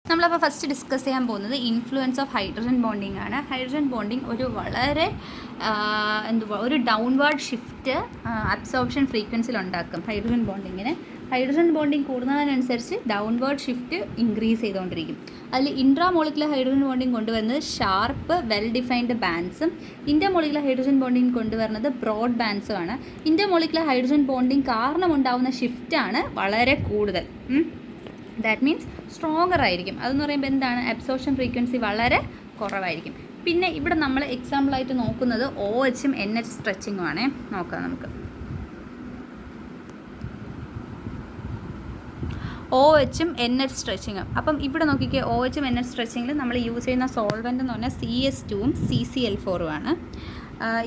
നമ്മളപ്പോൾ first discuss ചെയ്യാൻ പോകുന്നത് ഇൻഫ്ലുവൻസ് ഓഫ് ഹൈഡ്രജൻ ബോണ്ടിങ് ആണ്. ഹൈഡ്രജൻ ബോണ്ടിങ് ഒരു വളരെ ഒരു ഡൗൺവേർഡ് ഷിഫ്റ്റ് അബ്സോർപ്ഷൻ ഫ്രീക്വൻസിയിൽ ഉണ്ടാക്കും. ഹൈഡ്രജൻ ബോണ്ടിങ് കൂടുന്നതിനനുസരിച്ച് ഡൗൺവേർഡ് ഷിഫ്റ്റ് ഇൻക്രീസ് ചെയ്തുകൊണ്ടിരിക്കും. അതിൽ ഇൻട്രാമോളിക്കുലർ ഹൈഡ്രജൻ ബോണ്ടിങ് കൊണ്ടുവരുന്നത് ഷാർപ്പ് വെൽ ഡിഫൈൻഡ് ബാൻഡ്സും ഇൻ്റർമോളിക്കുലർ ഹൈഡ്രജൻ ബോണ്ടിങ് കൊണ്ടുവരുന്നത് ബ്രോഡ് ബാൻഡ്സുമാണ്. ഇൻ്റർമോളിക്കുലർ ഹൈഡ്രജൻ ബോണ്ടിങ് കാരണമുണ്ടാകുന്ന ഷിഫ്റ്റാണ് വളരെ കൂടുതൽ. ദാറ്റ് മീൻസ് സ്ട്രോങ്ങർ ആയിരിക്കും. അതെന്ന് പറയുമ്പോൾ എന്താണ്, അബ്സോർപ്ഷൻ ഫ്രീക്വൻസി വളരെ കുറവായിരിക്കും. പിന്നെ ഇവിടെ നമ്മൾ എക്സാമ്പിളായിട്ട് നോക്കുന്നത് OH ഉം NH സ്ട്രെച്ചിങ്ങും ആണേ. നോക്കാം നമുക്ക്. OH ഉം NH സ്ട്രെച്ചിങ്ങും. അപ്പം ഇവിടെ നോക്കിക്കേ, OH ഉം NH സ്ട്രെച്ചിങ്ങിൽ നമ്മൾ യൂസ് ചെയ്യുന്ന സോൾവെൻ്റ് എന്ന് പറഞ്ഞാൽ CS2 ഉം CCl4 ആണ്.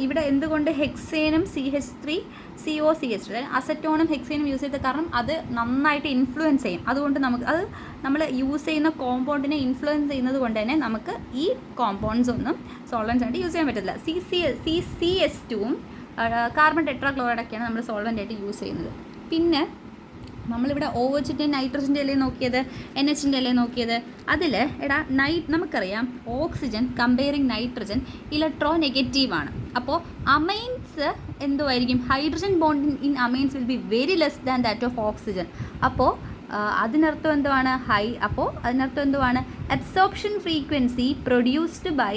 ഇവിടെ എന്തുകൊണ്ട് ഹെക്സേനും CH3 COCH, അതായത് അസറ്റോണും ഹെക്സേനും യൂസ് ചെയ്ത കാരണം അത് നന്നായിട്ട് ഇൻഫ്ലുവൻസ് ചെയ്യും. അതുകൊണ്ട് അത് നമ്മൾ യൂസ് ചെയ്യുന്ന കോമ്പൗണ്ടിനെ ഇൻഫ്ലുവൻസ് ചെയ്യുന്നത് കൊണ്ട് തന്നെ നമുക്ക് ഈ കോമ്പൗണ്ട്സ് ഒന്നും സോൾവെൻറ്റ്സ് ആയിട്ട് യൂസ് ചെയ്യാൻ പറ്റില്ല. CS2 ഉം കാർബൺ ടെട്രാക്ലോറൈഡൊക്കെയാണ് നമ്മൾ സോൾവെൻ്റ് ആയിട്ട് യൂസ് ചെയ്യുന്നത്. പിന്നെ നമ്മളിവിടെ OHൻ്റെ നൈട്രജൻ്റെ അല്ലേ നോക്കിയത്, NHൻ്റെ അല്ലേ നോക്കിയത്. അതിൽ നമുക്കറിയാം ഓക്സിജൻ കമ്പയറിങ് നൈട്രജൻ ഇലക്ട്രോ നെഗറ്റീവാണ്. അപ്പോൾ അമൈൻസ് എന്തുമായിരിക്കും, hydrogen bonding in amines will be very less than that of oxygen. അപ്പോൾ അതിനർത്ഥം എന്തുവാണ്, absorption frequency produced by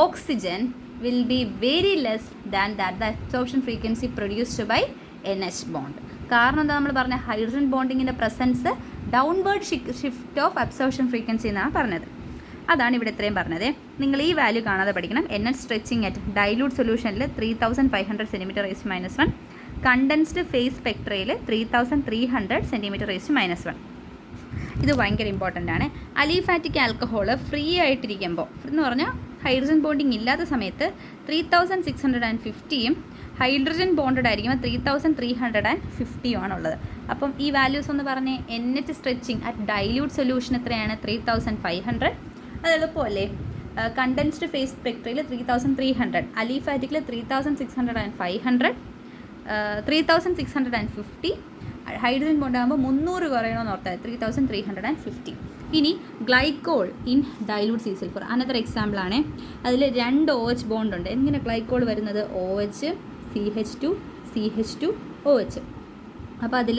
oxygen will be very less than that the absorption frequency produced by NH bond. കാരണം എന്താ നമ്മൾ പറഞ്ഞ ഹൈഡ്രജൻ ബോണ്ടിങ്ങിൻ്റെ presence downward shift of absorption frequency എന്നാണ് പറഞ്ഞത്. അതാണ് ഇവിടെ ഇത്രയും പറഞ്ഞത്. നിങ്ങൾ ഈ വാല്യൂ കാണാതെ പഠിക്കണം. NH സ്ട്രെച്ചിങ് അറ്റ് ഡൈലൂട്ട് സൊല്യൂഷനിൽ 3500 cm⁻⁻1, കണ്ടൻസ്ഡ് ഫേസ് സ്പെക്ട്രയിൽ 3300 cm⁻⁻1. ഇത് ഭയങ്കര ഇമ്പോർട്ടൻ്റ് ആണ്. അലിഫാറ്റിക് ആൽക്കഹോൾ ഫ്രീ ആയിട്ടിരിക്കുമ്പോൾ എന്ന് പറഞ്ഞാൽ ഹൈഡ്രജൻ ബോണ്ടിങ് ഇല്ലാത്ത സമയത്ത് 3650യും ഹൈഡ്രജൻ ബോണ്ടഡ് ആയിരിക്കുമ്പോൾ 3350 ആണുള്ളത്. അപ്പം ഈ വാല്യൂസ് ഒന്ന് പറഞ്ഞേ. NH stretching at dilute solution എത്രയാണ്, 3500. അത് എളുപ്പമല്ലേ. കണ്ടൻസ്ഡ് ഫേസ് സ്പെക്ട്രയിൽ 3300, അലിഫാറ്റിക്കിൽ 3650, 3650. ഹൈഡ്രജൻ ബോണ്ട് ആകുമ്പോൾ 300 കുറയണമെന്ന് ഓർത്താൽ 3350. ഇനി glycol in dilute CCl4 another എക്സാമ്പിളാണ്. അതിൽ 2 OH ബോണ്ട് ഉണ്ട്. എങ്ങനെ ഗ്ലൈക്കോൾ വരുന്നത്, OH CH2 CH2 OH. അപ്പോൾ അതിൽ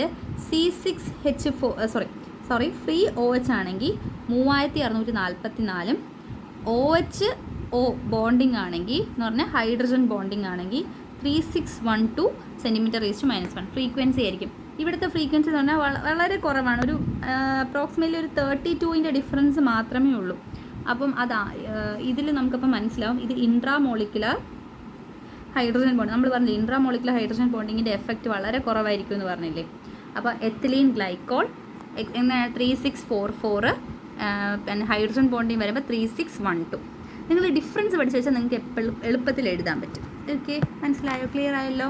ഫ്രീ OH ആണെങ്കിൽ 3644, OHO ബോണ്ടിങ് ആണെങ്കിൽ എന്ന് പറഞ്ഞാൽ ഹൈഡ്രജൻ ബോണ്ടിങ് ആണെങ്കിൽ 3612 cm⁻⁻1 ഫ്രീക്വൻസി ആയിരിക്കും. ഇവിടുത്തെ ഫ്രീക്വൻസി എന്ന് പറഞ്ഞാൽ വളരെ കുറവാണ്. ഒരു അപ്രോക്സിമേറ്റ്ലി ഒരു 32ൻ്റെ ഡിഫറൻസ് മാത്രമേ ഉള്ളൂ. അപ്പം ഇതിൽ നമുക്കപ്പം മനസ്സിലാവും ഇത് ഇൻട്രാമോളിക്കുലർ ഹൈഡ്രജൻ ബോണ്ട്. നമ്മൾ പറഞ്ഞില്ലേ ഇൻട്രാമോളിക്കുലർ ഹൈഡ്രജൻ ബോണ്ടിങ്ങിൻ്റെ എഫക്റ്റ് വളരെ കുറവായിരിക്കും എന്ന് പറഞ്ഞില്ലേ. അപ്പോൾ എത്തിലീൻ ഗ്ലൈക്കോൾ 3644, പിന്നെ ഹൈഡ്രജൻ ബോണ്ടിങ് വരുമ്പോൾ 3612. നിങ്ങൾ ഡിഫറൻസ് പഠിച്ചു വെച്ചാൽ നിങ്ങൾക്ക് എളുപ്പത്തിൽ എഴുതാൻ പറ്റും. ഓക്കെ, മനസ്സിലായോ, ക്ലിയർ ആയല്ലോ.